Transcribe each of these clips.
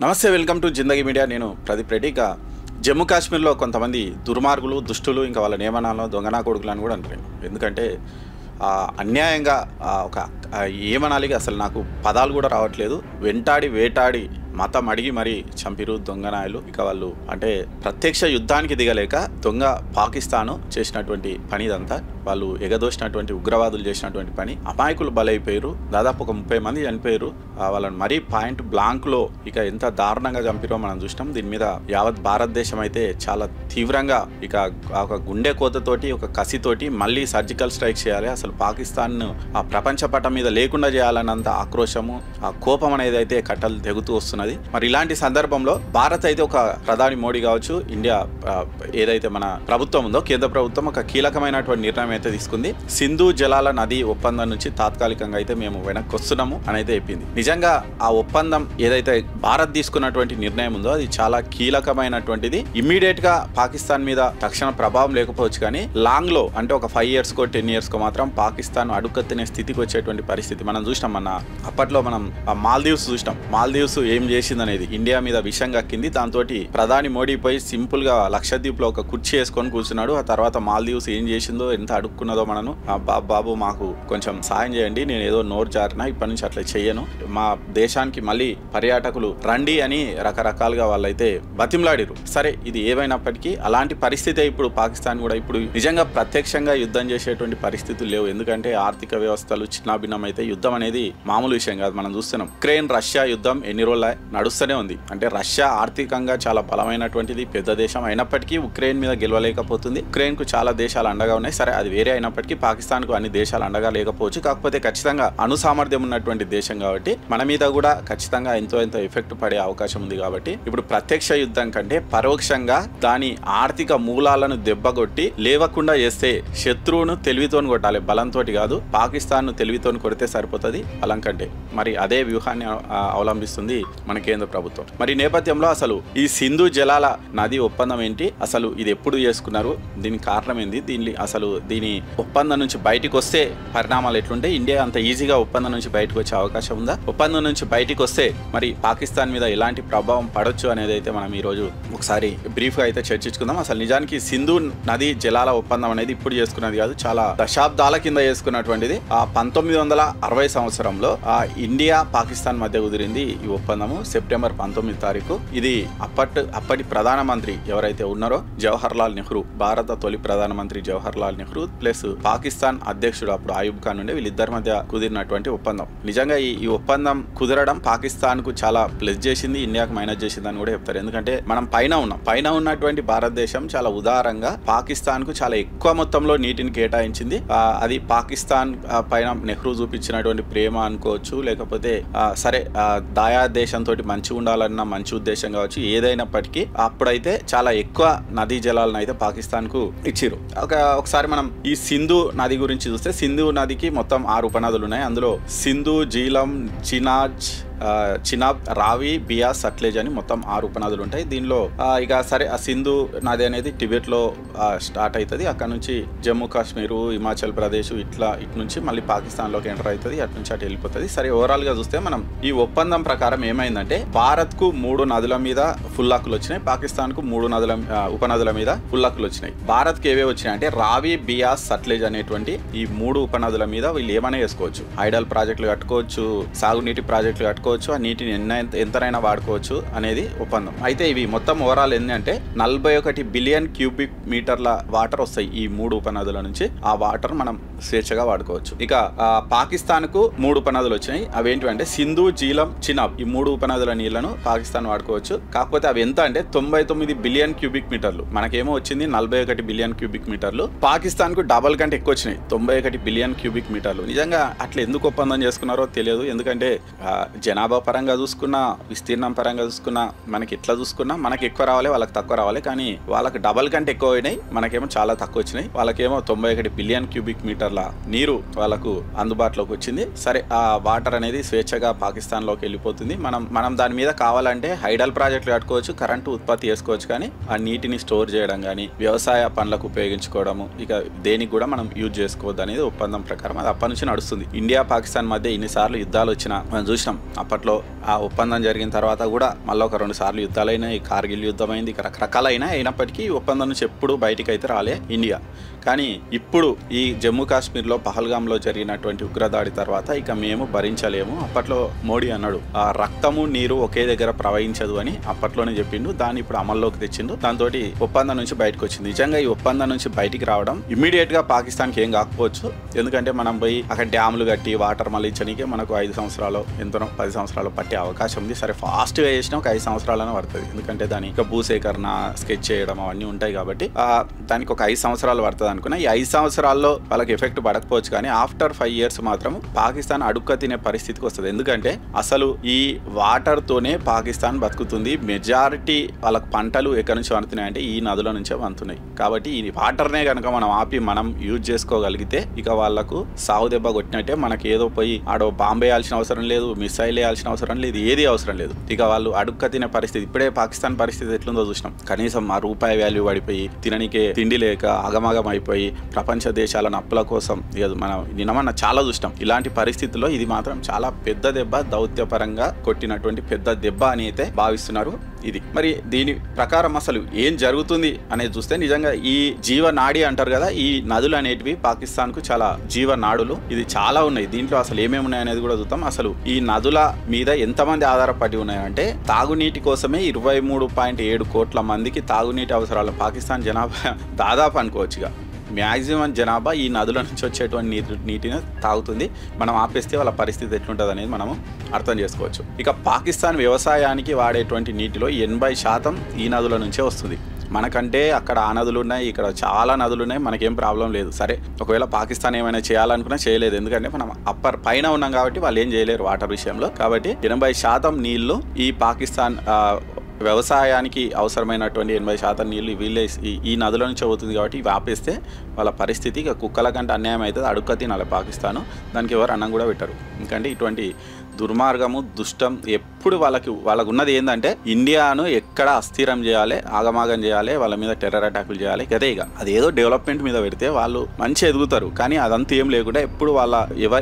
నమస్తే, welcome to Zindagi media. నేను ప్రదీప్ రెడ్డి. ఇక జమ్మూ కాశ్మీర్లో కొంతమంది దుర్మార్గులు, దుష్టులు, ఇంకా వాళ్ళ నియమనాలను దొంగనా కొడుకులు అని కూడా అంటున్నాను. ఎందుకంటే అన్యాయంగా ఏమనాలి, అసలు నాకు పదాలు కూడా రావట్లేదు. వెంటాడి వేటాడి మతం అడిగి మరీ చంపిరు దొంగనాయలు. ఇక వాళ్ళు అంటే ప్రత్యక్ష యుద్ధానికి దిగలేక దొంగ పాకిస్తాను చేసినటువంటి పని ఇదంతా. వాళ్ళు ఎగదోసినటువంటి ఉగ్రవాదులు చేసినటువంటి పని. అమాయకులు బలైపోయారు. దాదాపు ఒక 30 మంది చనిపోయారు. వాళ్ళని మరీ పాయింట్ బ్లాంక్లో ఇక ఎంత దారుణంగా చంపిరో మనం చూసినాం. దీని మీద యావత్ భారతదేశం అయితే చాలా తీవ్రంగా ఇక ఒక గుండె కోతతోటి, ఒక కసితోటి మళ్ళీ సర్జికల్ స్ట్రైక్ చేయాలి, అసలు పాకిస్తాన్ను ఆ ప్రపంచ పటం మీద లేకుండా చేయాలన్నంత ఆక్రోశము, ఆ కోపం అనేది అయితే కట్టలు తెగుతూ వస్తున్నది. మరి ఇలాంటి సందర్భంలో భారత్ అయితే ఒక ప్రధాని మోడీ కావచ్చు, ఇండియా ఏదైతే మన ప్రభుత్వం ఉందో కేంద్ర ప్రభుత్వం ఒక కీలకమైనటువంటి నిర్ణయం అయితే తీసుకుంది. సింధు జలాల నది ఒప్పందం నుంచి తాత్కాలికంగా అయితే మేము వెనక్కి వస్తున్నాము అని అయితే చెప్పింది. నిజంగా ఆ ఒప్పందం ఏదైతే భారత్ తీసుకున్నటువంటి నిర్ణయం ఉందో అది చాలా కీలకమైనటువంటిది. ఇమ్మీడియట్ గా పాకిస్తాన్ మీద తక్షణ ప్రభావం లేకపోవచ్చు, కానీ లాంగ్ లో అంటే ఒక 5 years కో 10 years కో మాత్రం పాకిస్తాన్ అడుగెత్తిన స్థితికి వచ్చేటువంటి పరిస్థితి మనం చూసినాం. అప్పట్లో మనం మాల్దీవ్స్ చూసినాం. మాల్దీవ్స్ ఏం చేసింది అనేది ఇండియా మీద విషం కక్కింది. దాంతో ప్రధాని మోడీ పోయి సింపుల్ గా లక్షద్వీప్ లో ఒక కుర్చీ వేసుకొని కూర్చున్నాడు. ఆ తర్వాత మాల్దీవ్స్ ఏం చేసిందో, ఎంత అడుక్కున్నదో మనను, బాబు మాకు కొంచెం సాయం చేయండి, నేను ఏదో నోరు జారినా ఇప్పటి నుంచి అట్లా చెయ్యను, మా దేశానికి మళ్ళీ పర్యాటకులు రండి అని రకరకాలుగా వాళ్ళైతే బతిమలాడిరు. సరే, ఇది ఏమైనప్పటికీ అలాంటి పరిస్థితి ఇప్పుడు పాకిస్తాన్ కూడా ఇప్పుడు నిజంగా ప్రత్యక్షంగా యుద్ధం చేసేటువంటి పరిస్థితులు లేవు. ఎందుకంటే ఆర్థిక వ్యవస్థలు చిన్నాభిన్నం అయితే యుద్ధం అనేది మామూలు విషయం కాదు. మనం చూస్తున్నాం ఉక్రెయిన్ రష్యా యుద్ధం ఎన్ని రోజులు నడుస్తూనే ఉంది. అంటే రష్యా ఆర్థికంగా చాలా బలమైనటువంటిది, పెద్ద దేశం అయినప్పటికీ ఉక్రెయిన్ మీద గెలవలేకపోతుంది. ఉక్రెయిన్ కు చాలా దేశాలు అండగా ఉన్నాయి. సరే, అది వేరే అయినప్పటికీ పాకిస్తాన్ కు అన్ని దేశాలు అండగా లేకపోవచ్చు. కాకపోతే ఖచ్చితంగా అణు సామర్థ్యం ఉన్నటువంటి దేశం కాబట్టి మన మీద కూడా ఖచ్చితంగా ఎంతో ఎఫెక్ట్ పడే అవకాశం ఉంది. కాబట్టి ఇప్పుడు ప్రత్యక్ష యుద్ధం కంటే పరోక్షంగా దాని ఆర్థిక మూలాలను దెబ్బగొట్టి లేవకుండా చేస్తే శత్రువును తెలివితోని కొట్టాలి, బలంతో కాదు. పాకిస్తాన్ ను తెలివితోని కొడితే సరిపోతుంది బలం కంటే. మరి అదే వ్యూహాన్ని అవలంబిస్తుంది మన కేంద్ర ప్రభుత్వం. మరి నేపథ్యంలో అసలు ఈ సింధు జలాల నది ఒప్పందం ఏంటి, అసలు ఇది ఎప్పుడు చేసుకున్నారు, దీనికి కారణం ఏంది, దీని ఒప్పందం నుంచి బయటకు వస్తే పరిణామాలు ఎట్లుంటే, ఇండియా అంత ఈజీగా ఒప్పందం నుంచి బయటకు వచ్చే అవకాశం ఉందా, ఒప్పందం నుంచి బయటకు వస్తే మరి పాకిస్తాన్ మీద ఎలాంటి ప్రభావం పడొచ్చు అనేది అయితే మనం ఈ రోజు ఒకసారి బ్రీఫ్ గా అయితే చర్చించుకుందాం. అసలు నిజానికి సింధు నది జలాల ఒప్పందం అనేది ఇప్పుడు చేసుకున్నది కాదు, చాలా దశాబ్దాల కింద చేసుకున్నటువంటిది. 1960 సంవత్సరంలో ఇండియా పాకిస్తాన్ మధ్య కుదిరింది ఈ ఒప్పందము. సెప్టెంబర్ 19 తారీఖు. ఇది అప్పటి ప్రధానమంత్రి ఎవరైతే ఉన్నారో జవహర్ లాల్ నెహ్రూ, భారత తొలి ప్రధానమంత్రి జవహర్ లాల్ నెహ్రూ ప్లస్ పాకిస్తాన్ అధ్యక్షుడు అప్పుడు ఆయూబ్ ఖాన్ ఉండే, వీళ్ళిద్దరి మధ్య కుదిరినటువంటి ఒప్పందం. నిజంగా ఈ ఒప్పందం కుదరడం పాకిస్తాన్ కు చాలా ప్లస్ చేసింది, ఇండియాకు మైనస్ చేసింది అని కూడా చెప్తారు. ఎందుకంటే మనం పైన ఉన్నటువంటి భారతదేశం చాలా ఉదారంగా పాకిస్తాన్ కు చాలా ఎక్కువ మొత్తంలో నీటిని కేటాయించింది. అది పాకిస్తాన్ పైన నెహ్రూ చూపించినటువంటి ప్రేమ అనుకోవచ్చు, లేకపోతే సరే దాయా దేశంతో మంచిగా ఉండాలన్న మంచి ఉద్దేశం కావచ్చు. ఏదైనప్పటికీ అప్పుడైతే చాలా ఎక్కువ నదీ జలాలను అయితే పాకిస్తాన్ కు ఇచ్చిరు. ఒకసారి మనం ఈ సింధు నది గురించి చూస్తే, సింధు నదికి మొత్తం 6 ఉపనదులు ఉన్నాయి. అందులో సింధు, జీలం, చినాబ్, రావి, బియాస్, సట్లెజ్ అని మొత్తం 6 ఉపనదులు ఉంటాయి. దీనిలో ఇక సరే ఆ సింధు నది అనేది టిబెట్ లో స్టార్ట్ అవుతుంది. అక్కడ నుంచి జమ్మూ కాశ్మీరు, హిమాచల్ ప్రదేశ్ ఇటు నుంచి మళ్ళీ పాకిస్తాన్ లోకి ఎంటర్ అవుతుంది, అటు నుంచి అటు వెళ్ళిపోతుంది. సరే, ఓవరాల్ గా చూస్తే మనం ఈ ఒప్పందం ప్రకారం ఏమైందంటే, భారత్ కు 3 నదుల మీద ఫుల్ హక్కులు వచ్చినాయి, పాకిస్తాన్ కు 3 ఉపనదుల మీద ఫుల్ హక్కులు వచ్చినాయి. భారత్ కి ఏవే వచ్చినాయి అంటే రావి, బియాస్, సట్లెజ్ అనేటువంటి ఈ 3 ఉపనదుల మీద వీళ్ళు ఏమైనా చేసుకోవచ్చు. ఐడల్ ప్రాజెక్టులు కట్టుకోవచ్చు, సాగునీటి ప్రాజెక్టులు కట్టుకోవచ్చు, ఆ నీటిని ఎంతైనా వాడుకోవచ్చు అనేది ఒప్పందం. అయితే ఇవి మొత్తం ఓవరాల్ ఏంటంటే 41 బిలియన్ క్యూబిక్ మీటర్ల వాటర్ వస్తాయి ఈ 3 ఉపనదుల నుంచి. ఆ వాటర్ మనం స్వేచ్ఛగా వాడుకోవచ్చు. ఇక పాకిస్తాన్ కు 3 ఉపనదులు వచ్చినాయి. అవేంటివంటే సింధు, జీలం, చినాబ్, ఈ 3 ఉపనదుల నీళ్లను పాకిస్తాన్ వాడుకోవచ్చు. కాకపోతే అవి ఎంత అంటే 99 బిలియన్ క్యూబిక్ మీటర్లు. మనకేమో వచ్చింది 41 బిలియన్ క్యూబిక్ మీటర్లు. పాకిస్తాన్ కు డబల్ కంటే ఎక్కువ వచ్చినాయి, 91 బిలియన్ క్యూబిక్ మీటర్లు. నిజంగా అట్లా ఎందుకు ఒప్పందం చేసుకున్నారో తెలియదు. ఎందుకంటే జనాభా పరంగా చూసుకున్నా, విస్తీర్ణం పరంగా చూసుకున్నా, మనకి ఎట్లా చూసుకున్నా మనకి ఎక్కువ రావాలి, వాళ్ళకి తక్కువ రావాలి. కానీ వాళ్ళకి డబల్ కంటే ఎక్కువ అయినాయి, మనకేమో చాలా తక్కువ వచ్చినాయి. వాళ్ళకేమో 91 బిలియన్ క్యూబిక్ మీటర్ల నీరు వాళ్ళకు అందుబాటులోకి వచ్చింది. సరే, ఆ వాటర్ అనేది స్వేచ్ఛగా పాకిస్తాన్ లోకి వెళ్ళిపోతుంది. మనం దాని మీద కావాలంటే హైడల్ ప్రాజెక్టులు కట్టుకోవచ్చు, కరెంటు ఉత్పత్తి చేసుకోవచ్చు, కానీ ఆ నీటిని స్టోర్ చేయడం కానీ వ్యవసాయ పనులకు ఉపయోగించుకోవడము ఇక దేనికి కూడా మనం యూజ్ చేసుకోవద్దు అనేది ఒప్పందం ప్రకారం. అది అప్పటి నుంచి నడుస్తుంది. ఇండియా పాకిస్తాన్ మధ్య ఇన్నిసార్లు యుద్ధాలు వచ్చినా మనం చూసినాం. అప్పట్లో ఆ ఒప్పందం జరిగిన తర్వాత కూడా మళ్ళీ ఒక 2 సార్లు యుద్ధాలైనాయి, కార్గిల్ యుద్ధం అయింది, రకరకాలైన అయినప్పటికీ ఈ ఒప్పందం నుంచి ఎప్పుడు బయటికి అయితే రాలే ఇండియా. కానీ ఇప్పుడు ఈ జమ్మూ కాశ్మీర్లో పహల్గామ్లో జరిగినటువంటి ఉగ్రదాడి తర్వాత ఇక మేము భరించలేము. అప్పట్లో మోడీ అన్నాడు ఆ రక్తము నీరు ఒకే దగ్గర ప్రవహించదు అని అప్పట్లోనే చెప్పిండు. దాన్ని ఇప్పుడు అమల్లోకి తెచ్చిండు. దాంతో ఒప్పందం నుంచి బయటకు వచ్చింది. నిజంగా ఈ ఒప్పందం నుంచి బయటికి రావడం ఇమ్మీడియట్ గా పాకిస్తాన్కి ఏం కాకపోవచ్చు. ఎందుకంటే మనం పోయి అక్కడ డ్యాములు కట్టి వాటర్ మళ్ళించడానికి మనకు 5 సంవత్సరాలు ఎంతనో 10 సంవత్సరాలు పట్టే అవకాశం ఉంది. సరే ఫాస్ట్ గా చేసినా ఒక 5 సంవత్సరాలనే పడుతుంది. ఎందుకంటే దాని భూసేకరణ, స్కెచ్ చేయడం అవన్నీ ఉంటాయి కాబట్టి దానికి ఒక 5 సంవత్సరాలు పడుతుంది అనుకున్నా. ఈ 5 సంవత్సరాల్లో వాళ్ళకి ఎఫెక్ట్ పడకపోవచ్చు, కానీ ఆఫ్టర్ 5 years మాత్రం పాకిస్తాన్ అడుక్క తినే పరిస్థితికి వస్తుంది. ఎందుకంటే అసలు ఈ వాటర్ తోనే పాకిస్తాన్ బతుకుతుంది. మెజారిటీ వాళ్ళకి పంటలు ఎక్కడి నుంచి వండుతున్నాయంటే ఈ నదుల నుంచే వండుతున్నాయి. కాబట్టి ఈ వాటర్నే కనుక మనం ఆపి మనం యూజ్ చేసుకోగలిగితే ఇక వాళ్ళకు సాగు దెబ్బ కొట్టినట్టే. మనకి ఏదో పోయి ఆడో బాంబే వేయాల్సిన అవసరం లేదు, మిసైల్ వేయాల్సిన అవసరం లేదు, ఏది అవసరం లేదు. ఇక వాళ్ళు అడుక్క తినే పరిస్థితి. ఇప్పుడే పాకిస్తాన్ పరిస్థితి ఎట్లుందో చూసినాం. కనీసం ఆ రూపాయి వాల్యూ పడిపోయి తిననికే తిండి లేక ఆగమాగం అయిపోయి ప్రపంచ దేశాలను అప్పుల కోసం మనం నిన్నమన్న చాలా చూసినాం. ఇలాంటి పరిస్థితుల్లో ఇది మాత్రం చాలా పెద్ద దెబ్బ, దౌత్యపరంగా కొట్టినటువంటి పెద్ద దెబ్బ అని అయితే భావిస్తున్నారు. ఇది మరి దీని ప్రకారం అసలు ఏం జరుగుతుంది అనేది చూస్తే నిజంగా ఈ జీవనాడి అంటారు కదా, ఈ నదులు అనేటివి పాకిస్తాన్ కు చాలా జీవనాడులు. ఇది చాలా ఉన్నాయి. దీంట్లో అసలు ఏమేమి ఉన్నాయి అనేది కూడా చూద్దాం. అసలు ఈ నదుల మీద ఎంతమంది ఆధారపడి ఉన్నాయంటే తాగునీటి కోసమే 23.7 కోట్ల మందికి తాగునీటి అవసరాలు. పాకిస్తాన్ జనాభా దాదాపు అనుకోవచ్చుగా మ్యాక్సిమం జనాభా ఈ నదుల నుంచి వచ్చేటువంటి నీటిని తాగుతుంది. మనం ఆపేస్తే వాళ్ళ పరిస్థితి ఎట్లుంటుంది అనేది మనము అర్థం చేసుకోవచ్చు. ఇక పాకిస్తాన్ వ్యవసాయానికి వాడేటువంటి నీటిలో 80% ఈ నదుల నుంచే వస్తుంది. మనకంటే అక్కడ ఆ నదులు ఉన్నాయి, ఇక్కడ చాలా నదులు ఉన్నాయి, మనకేం ప్రాబ్లం లేదు. సరే ఒకవేళ పాకిస్తాన్ ఏమైనా చేయాలనుకున్నా చేయలేదు. ఎందుకంటే మనం పైన ఉన్నాం కాబట్టి వాళ్ళు ఏం చేయలేరు వాటర్ విషయంలో. కాబట్టి 80% నీళ్లు ఈ పాకిస్తాన్ వ్యవసాయానికి అవసరమైనటువంటి 80% నీళ్లు వీళ్ళే ఈ నదుల నుంచి అవుతుంది. కాబట్టి ఇవి ఆపేస్తే వాళ్ళ పరిస్థితి ఇక కుక్కల కంటే అన్యాయం అవుతుంది. అడుక్క తినాలి పాకిస్తాను. దానికి ఎవరు అన్నం కూడా పెట్టరు. ఎందుకంటే ఇటువంటి దుర్మార్గము, దుష్టం ఎప్పుడు వాళ్ళకు ఉన్నది ఏంటంటే ఇండియాను ఎక్కడ అస్థిరం చేయాలి, ఆగమాగం చేయాలి, వాళ్ళ మీద టెర్రర్ అటాకులు చేయాలి. అదే ఇక అదేదో డెవలప్మెంట్ మీద పెడితే వాళ్ళు మంచి ఎదుగుతారు. కానీ అదంతా ఏం లేకుండా ఎప్పుడు వాళ్ళ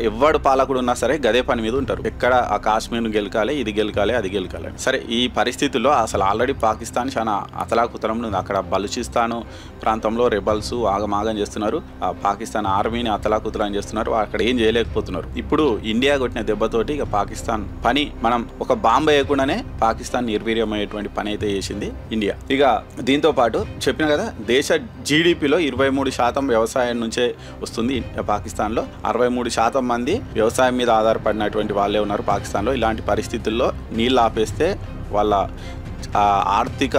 ఎవడు పాలకుడు ఉన్నా సరే గదే పని మీద ఉంటారు. ఎక్కడ ఆ కాశ్మీర్ను గెలకాలి, ఇది గెలకాలి, అది గెలకాలి. సరే ఈ పరిస్థితుల్లో అసలు ఆల్రెడీ పాకిస్తాన్ చాలా అతలాకుతలంలో ఉంది. అక్కడ బలూచిస్తాను ప్రాంతంలో రెబల్స్ ఆగమాగం చేస్తున్నారు. ఆ పాకిస్తాన్ ఆర్మీని అతలాకుతలం చేస్తున్నారు. అక్కడ ఏం చేయలేకపోతున్నారు. ఇప్పుడు ఇండియా కొట్టిన దెబ్బతోటి ఇక పాకిస్తాన్ పని మనం ఒక బాంబు వేయకుండానే పాకిస్తాన్ నిర్వీర్యమయ్యేటువంటి పని అయితే చేసింది ఇండియా. ఇక దీంతో పాటు చెప్పిన కదా దేశ జీడిపిలో 23% వ్యవసాయం నుంచే వస్తుంది. పాకిస్తాన్లో 63% మంది వ్యవసాయం మీద ఆధారపడినటువంటి వాళ్ళే ఉన్నారు పాకిస్తాన్లో. ఇలాంటి పరిస్థితుల్లో నీళ్ళు ఆపేస్తే వాళ్ళ ఆర్థిక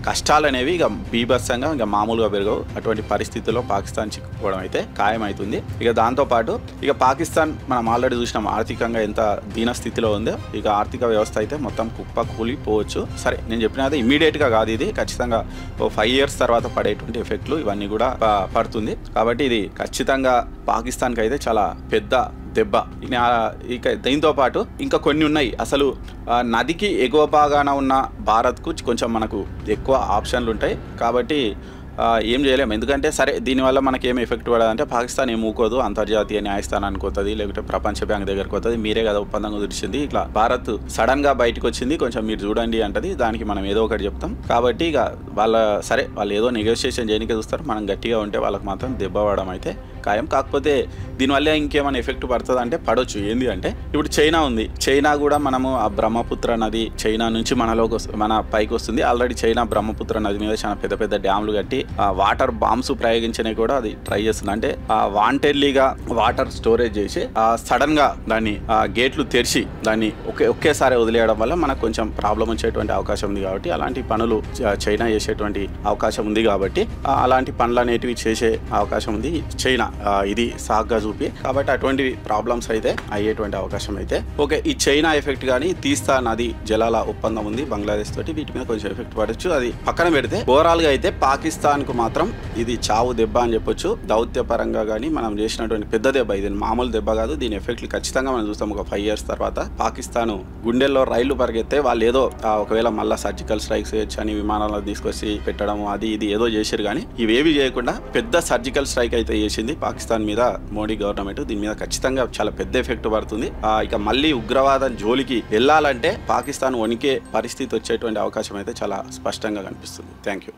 కష్టాలు అనేవి ఇక బీభత్సంగా ఇక మామూలుగా పెరగవు. అటువంటి పరిస్థితుల్లో పాకిస్తాన్ చిక్కుకోవడం అయితే ఖాయమవుతుంది. ఇక దాంతోపాటు ఇక పాకిస్తాన్ మనం ఆల్రెడీ చూసినాం ఆర్థికంగా ఎంత దీన స్థితిలో ఉందో. ఇక ఆర్థిక వ్యవస్థ అయితే మొత్తం కుప్ప కూలిపోవచ్చు. సరే నేను చెప్పినది ఇమ్మీడియట్గా కాదు, ఇది ఖచ్చితంగా 5 years తర్వాత పడేటువంటి ఎఫెక్ట్లు ఇవన్నీ కూడా పడుతుంది. కాబట్టి ఇది ఖచ్చితంగా పాకిస్తాన్కి అయితే చాలా పెద్ద దెబ్బ. ఇక దీంతో పాటు ఇంకా కొన్ని ఉన్నాయి. అసలు నదికి ఎగువ భాగాన ఉన్న భారత్కు కొంచెం మనకు ఎక్కువ ఆప్షన్లు ఉంటాయి. కాబట్టి ఏం చేయలేము. ఎందుకంటే సరే దీనివల్ల మనకి ఏం ఎఫెక్ట్ పడదంటే పాకిస్తాన్ ఏం ఊకోదు, అంతర్జాతీయ న్యాయస్థానానికి పోతుంది, లేకపోతే ప్రపంచ బ్యాంక్ దగ్గరకు పోతుంది. మీరే కదా ఒప్పందం కుదిర్చింది, ఇట్లా భారత్ సడన్ గా బయటకు వచ్చింది, కొంచెం మీరు చూడండి అంటది. దానికి మనం ఏదో ఒకటి చెప్తాం. కాబట్టి ఇక వాళ్ళు ఏదో నెగోషియేషన్ చేయడానికి చూస్తారు. మనం గట్టిగా ఉంటే వాళ్ళకి మాత్రం దెబ్బ పడడం అయితే ఖాయం. కాకపోతే దీనివల్ల ఇంకేమైనా ఎఫెక్ట్ పడుతుంది అంటే పడవచ్చు. ఏంది అంటే ఇప్పుడు చైనా ఉంది. చైనా కూడా మనము ఆ బ్రహ్మపుత్ర నది చైనా నుంచి మన పైకి వస్తుంది. ఆల్రెడీ చైనా బ్రహ్మపుత్ర నది మీద చాలా పెద్ద పెద్ద డ్యామ్లు కట్టి వాటర్ బాంబ్స్ ప్రయోగించనే కూడా అది ట్రై చేస్తుంది. అంటే వాంటెడ్లీగా వాటర్ స్టోరేజ్ చేసి సడన్ గా దాన్ని గేట్లు తెరిచి దాన్ని ఒకేసారి వదిలేయడం వల్ల మనకు కొంచెం ప్రాబ్లం వచ్చేటువంటి అవకాశం ఉంది. కాబట్టి అలాంటి పనులు చైనా చేసేటువంటి అవకాశం ఉంది. కాబట్టి అలాంటి పనులు అనేటివి చేసే అవకాశం ఉంది చైనా, ఇది సాగ్గా చూపి. కాబట్టి అటువంటి ప్రాబ్లమ్స్ అయితే అయ్యేటువంటి అవకాశం అయితే ఓకే. ఈ చైనా ఎఫెక్ట్ కానీ తీస్తా నది జలాల ఒప్పందం ఉంది బంగ్లాదేశ్ తోటి, వీటి మీద కొంచెం ఎఫెక్ట్ పడవచ్చు. అది పక్కన పెడితే ఓవరాల్ గా అయితే పాకిస్తాన్ కు మాత్రం ఇది చావు దెబ్బ అని చెప్పొచ్చు. దౌత్య పరంగా కానీ మనం చేసినటువంటి పెద్ద దెబ్బ, ఇది మామూలు దెబ్బ కాదు. దీని ఎఫెక్ట్లు ఖచ్చితంగా మనం చూస్తాం. ఒక 5 years తర్వాత పాకిస్తాన్ గుండెల్లో రైళ్లు పరిగెత్తే వాళ్ళు ఏదో ఒకవేళ మళ్ళీ సర్జికల్ స్ట్రైక్స్ చేయొచ్చు అని విమానాలను తీసుకొచ్చి పెట్టడం అది ఇది ఏదో చేశారు. కానీ ఇవేవి చేయకుండా పెద్ద సర్జికల్ స్ట్రైక్ అయితే చేసింది పాకిస్తాన్ మీద మోడీ గవర్నమెంట్ దీని మీద ఖచ్చితంగా చాలా పెద్ద ఎఫెక్ట్ పడుతుంది. ఇక మళ్ళీ ఉగ్రవాదం జోలికి వెళ్ళాలంటే పాకిస్తాన్ వణికే పరిస్థితి వచ్చేటువంటి అవకాశం అయితే చాలా స్పష్టంగా కనిపిస్తుంది. Thank you.